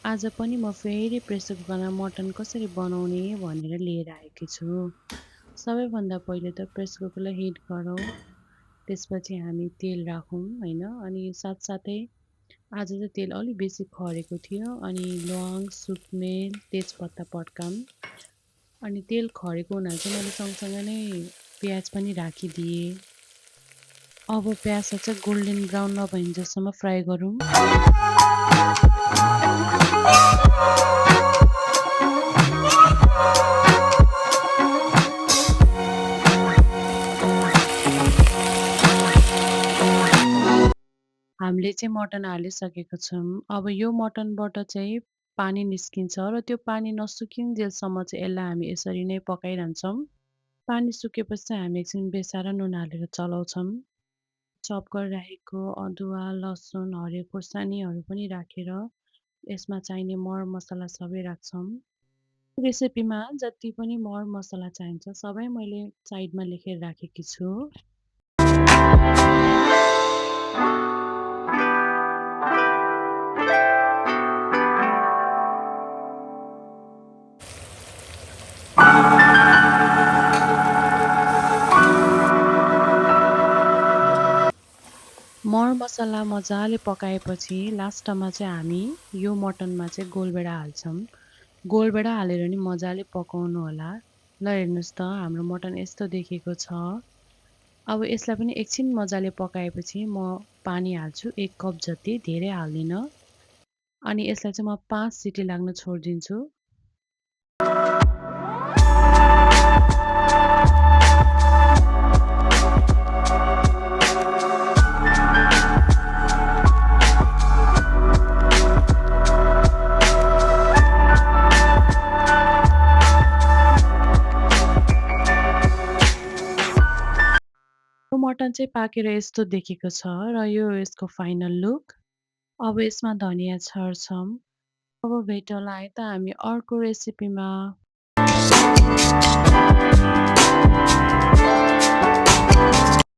आज पनि म फेरि प्रेसर कुकरमा मटन कसरी बनाउने भनेर लिएर आएकी छु। सबैभन्दा पहिले त प्रेसर कुकरलाई हिट गरौँ, त्यसपछि हामी तेल राखौँ होइन? अनि साथसाथै आज चाहिँ तेल अलिक बेसी खरेको थियो अनि ल्वाङ, सुक्मेल, तेजपत्ता पड्काऊँ अनि तेल खरेको हुनाले चाहिँ मैले सँगसँगै नै प्याज पनि राखिदिएँ। अब प्याजलाई चाहिँ गोल्डन ब्राउन नभइन्जेलसम्म फ्राई गरौँ। हामीले चाहिँ मटन हालिसकेको छौँ। अब यो मटनबाट चाहिँ पानी निस्किन्छ र त्यो पानी नसुकिन्जेलसम्म चाहिँ यसलाई हामी यसरी नै पकाइरहन्छौँ। पानी सुकेपछि चाहिँ हामी एकछिन बेसार र नुन हालेर चलाउँछौँ। चप गरेर राखेको अदुवा, लसुन, हरियो खोर्सानीहरू पनि राखेर यसमा चाहिने मरमसला सबै राख्छौँ। रेसिपीमा जति पनि मरमसला चाहिन्छ सबै मैले साइडमा लेखेर राखेकी छु। मरमसला मजाले पकाएपछि लास्टमा चाहिँ हामी यो मटनमा चाहिँ गोलभेडा हाल्छौँ। गोलभेडा हालेर नि मजाले पकाउनु होला। ल हेर्नुहोस् त हाम्रो मटन यस्तो देखेको छ। अब यसलाई पनि एकछिन मजाले पकाएपछि म पानी हाल्छु 1 कप जति, धेरै हाल्दिनँ। अनि यसलाई चाहिँ म 5 सिटी लाग्न छोडिदिन्छु। यो मटन चाहिँ पाकेर यस्तो देखेको छ र यो यसको फाइनल लुक। अब यसमा धनिया छर्छौँ। अब भेटौँला है त हामी अर्को रेसिपीमा।